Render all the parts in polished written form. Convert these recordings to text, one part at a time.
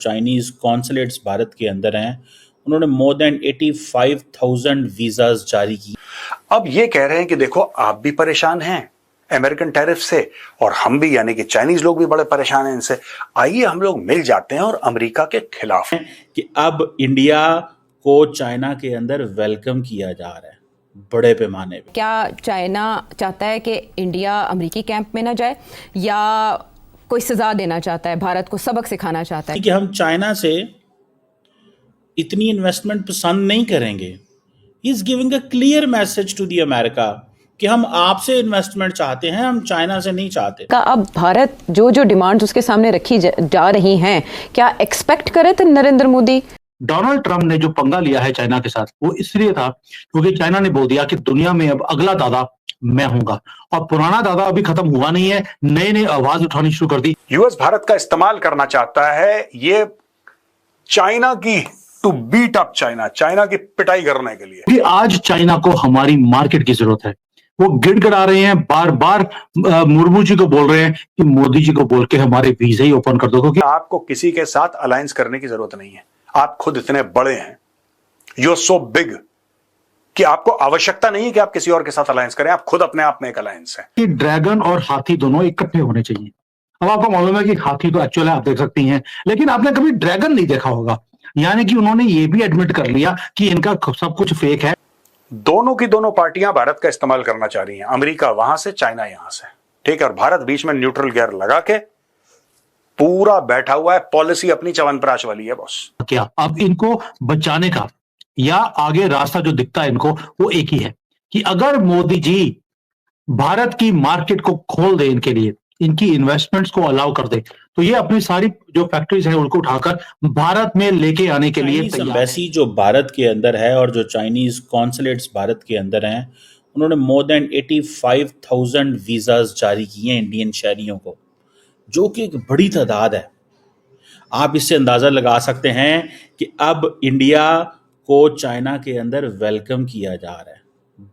Chinese consulates Bharat के अंदर हैं, उन्होंने मोर देन 85,000 वीजाज जारी की। अब ये कह रहे हैं कि देखो आप भी परेशान हैं अमेरिकन टैरिफ से और हम भी, यानी कि चाइनीज लोग भी बड़े परेशान हैं इनसे। आइए हम लोग मिल जाते हैं और अमेरिका के खिलाफ कि अब इंडिया को चाइना के अंदर वेलकम किया जा रहा है बड़े पैमाने पे। क्या चाइना चाहता है कि इंडिया अमेरिकी कैंप में ना जाए, या कोई सजा देना चाहता है, भारत को सबक सिखाना चाहता है कि हम चाइना से इतनी इन्वेस्टमेंट पसंद नहीं करेंगे? He is giving a clear message to the America कि हम आपसे इन्वेस्टमेंट चाहते हैं, हम चाइना से नहीं चाहते। अब भारत जो डिमांड्स उसके सामने रखी जा रही हैं, क्या एक्सपेक्ट करे थे नरेंद्र मोदी? डोनाल्ड ट्रंप ने जो पंगा लिया है चाइना के साथ, वो इसलिए था क्योंकि चाइना ने बोल दिया कि दुनिया में अब अगला दादा मैं हूंगा, और पुराना दादा अभी खत्म हुआ नहीं है, नए नए आवाज उठानी शुरू कर दी। यूएस भारत का इस्तेमाल करना चाहता है ये चाइना की, to beat up China, China की पिटाई करने के लिए। आज चाइना को हमारी मार्केट की जरूरत है। वो गिड़गिड़ा रहे हैं, बार बार मुर्मू जी को बोल रहे हैं कि मोदी जी को बोल के हमारे वीजा ही ओपन कर दो, क्योंकि आपको किसी के साथ अलायंस करने की जरूरत नहीं है। आप खुद इतने बड़े हैं, यू आर सो बिग, कि आपको आवश्यकता नहीं है कि आप किसी और के साथ अलायंस करें। आप खुद अपने आप में एक अलायंस है। कि ड्रैगन और हाथी दोनों इकट्ठे होने चाहिए। अब आपको मालूम है कि हाथी तो एक्चुअली आप देख सकती हैं, लेकिन आपने कभी ड्रैगन नहीं देखा होगा। यानी कि उन्होंने ये भी एडमिट कर लिया कि इनका सब कुछ फेक है। दोनों की दोनों पार्टियां भारत का इस्तेमाल करना चाह रही हैं, अमेरिका वहां से, चाइना यहां से, ठीक है। और भारत बीच में न्यूट्रल गियर लगा के पूरा बैठा हुआ है, पॉलिसी अपनी च्यवनप्राश वाली है बॉस। क्या अब इनको बचाने का या आगे रास्ता जो दिखता है इनको, वो एक ही है कि अगर मोदी जी भारत की मार्केट को खोल दे, इनके लिए इनकी इन्वेस्टमेंट्स को अलाउ कर दे, तो ये अपनी सारी जो फैक्ट्रीज हैं उनको उठाकर भारत में लेके आने के लिए तैयार है। एम्बेसी जो भारत के अंदर है और जो चाइनीज कॉन्सुलेट्स भारत के अंदर हैं, उन्होंने मोर देन 85,000 वीजाज जारी किए हैं इंडियन शहरियों को, जो कि एक बड़ी तादाद है। आप इससे अंदाजा लगा सकते हैं कि अब इंडिया को चाइना के अंदर वेलकम किया जा रहा है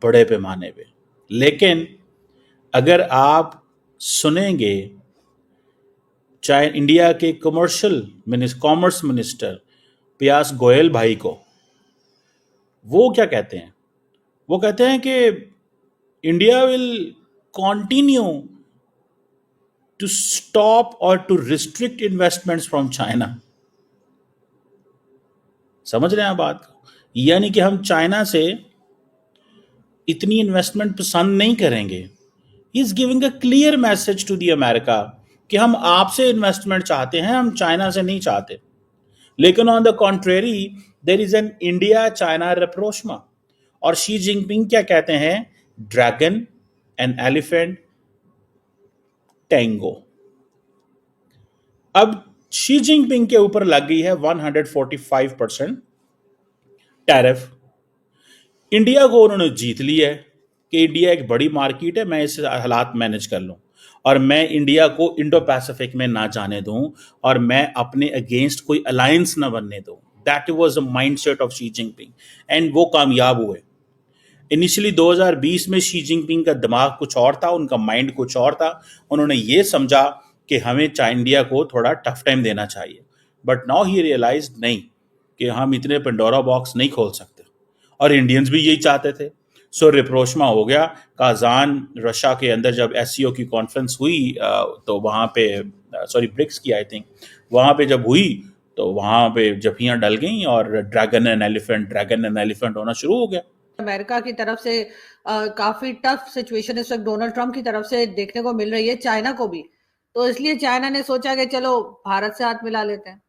बड़े पैमाने पे। लेकिन अगर आप सुनेंगे इंडिया के कॉमर्स मिनिस्टर पीयूष गोयल भाई को, वो क्या कहते हैं? वो कहते हैं कि India will continue to stop और to restrict investments from China. समझ रहे हैं आप बात को? यानी कि हम चाइना से इतनी इन्वेस्टमेंट पसंद नहीं करेंगे। He is giving a clear message to the America कि हम आपसे इन्वेस्टमेंट चाहते हैं, हम चाइना से नहीं चाहते। लेकिन on the contrary there is an India China rapprochement. और शी जिनपिंग क्या कहते हैं? Dragon and elephant tango. अब शी जिनपिंग के ऊपर लग गई है 145% टैरिफ। इंडिया को उन्होंने जीत लिया है कि इंडिया एक बड़ी मार्केट है, मैं इस हालात मैनेज कर लूं, और मैं इंडिया को इंडो पैसिफिक में ना जाने दूं, और मैं अपने अगेंस्ट कोई अलायंस ना बनने दूं। That was the mindset of Xi Jinping, and वो कामयाब हुए। इनिशियली 2020 में शी जिनपिंग का दिमाग कुछ और था, उनका माइंड कुछ और था। उन्होंने ये समझा कि हमें इंडिया को थोड़ा टफ टाइम देना चाहिए, बट नाउ ही रियलाइज नहीं कि हम इतने पेंडोरा बॉक्स नहीं खोल सकते, और इंडियंस भी यही चाहते थे। सो रिप्रोशमा हो गया। काजान रशिया के अंदर जब एससीओ की कॉन्फ्रेंस हुई, तो वहाँ पे ब्रिक्स की आई थिंक, वहाँ पे जब हुई तो वहाँ पे जफियाँ डल गई और ड्रैगन एंड एलिफेंट होना शुरू हो गया। अमेरिका की तरफ से काफी टफ सिचुएशन इस वक्त डोनाल्ड ट्रंप की तरफ से देखने को मिल रही है, चाइना को भी। तो इसलिए चाइना ने सोचा कि चलो भारत से हाथ मिला लेते हैं।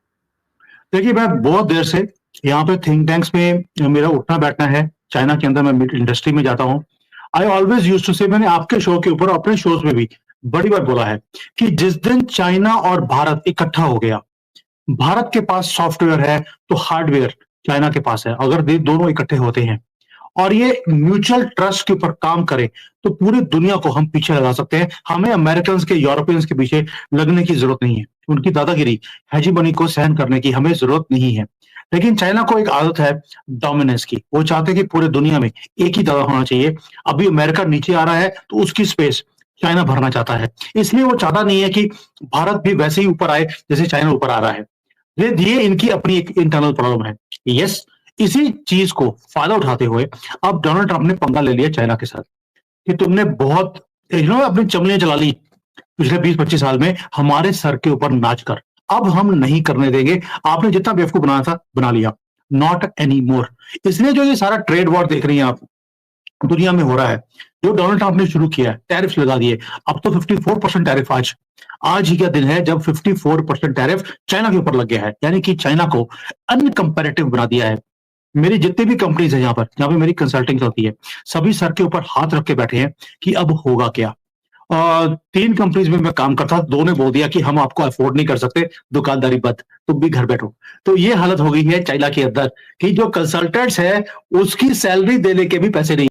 देखिए, मैं बहुत देर से यहाँ पे थिंक टैंक्स में मेरा उठना बैठना है। चाइना के अंदर मैं इंडस्ट्री में जाता हूँ। आई ऑलवेज यूज टू से, मैंने आपके शो के ऊपर, अपने शोज में भी बड़ी बार बोला है कि जिस दिन चाइना और भारत इकट्ठा हो गया, भारत के पास सॉफ्टवेयर है तो हार्डवेयर चाइना के पास है। अगर दोनों इकट्ठे होते हैं और ये म्यूचुअल ट्रस्ट के ऊपर काम करे, तो पूरी दुनिया को हम पीछे लगा सकते हैं। हमें अमेरिकन के, यूरोपियंस के पीछे लगने की जरूरत नहीं है। उनकी दादागिरी, हेजीमनी को सहन करने की हमें जरूरत नहीं है। लेकिन चाइना को एक आदत है डोमिनेंस की। वो चाहते हैं कि पूरे दुनिया में एक ही दादा होना चाहिए। अभी अमेरिका नीचे आ रहा है तो उसकी स्पेस चाइना भरना चाहता है, इसलिए वो चाहता नहीं है कि भारत भी वैसे ही ऊपर आए जैसे चाइना ऊपर आ रहा है। ये इनकी अपनी एक इंटरनल प्रॉब्लम है। यस, इसी चीज को फायदा उठाते हुए अब डोनाल्ड ट्रंप ने पंगा ले लिया चाइना के साथ कि तुमने बहुत अपनी चमलियां चला ली पिछले 20-25 साल में हमारे सर के ऊपर नाच कर, अब हम नहीं करने देंगे, आपने जितना बेवकूफ बनाया था बना लिया, नॉट एनी मोर। इसलिए जो ये सारा ट्रेड वॉर देख रही हैं आप दुनिया में हो रहा है, जो डोनाल्ड ट्रंप ने शुरू किया है, टैरिफ लगा दिए, अब तो 54% टैरिफ आज ही का दिन है जब 54% टैरिफ चाइना के ऊपर लग गया है, यानी कि चाइना को अनकंपैरेटिव बना दिया है। मेरी जितनी भी कंपनीज है यहाँ पे मेरी कंसल्टिंग होती है, सभी सर के ऊपर हाथ रख के बैठे हैं कि अब होगा क्या। 3 कंपनीज में मैं काम करता, 2 ने बोल दिया कि हम आपको अफोर्ड नहीं कर सकते, दुकानदारी बंद, तुम भी घर बैठो। तो ये हालत हो गई है चाइना के अंदर कि जो कंसल्टेंट्स है उसकी सैलरी देने के भी पैसे नहीं।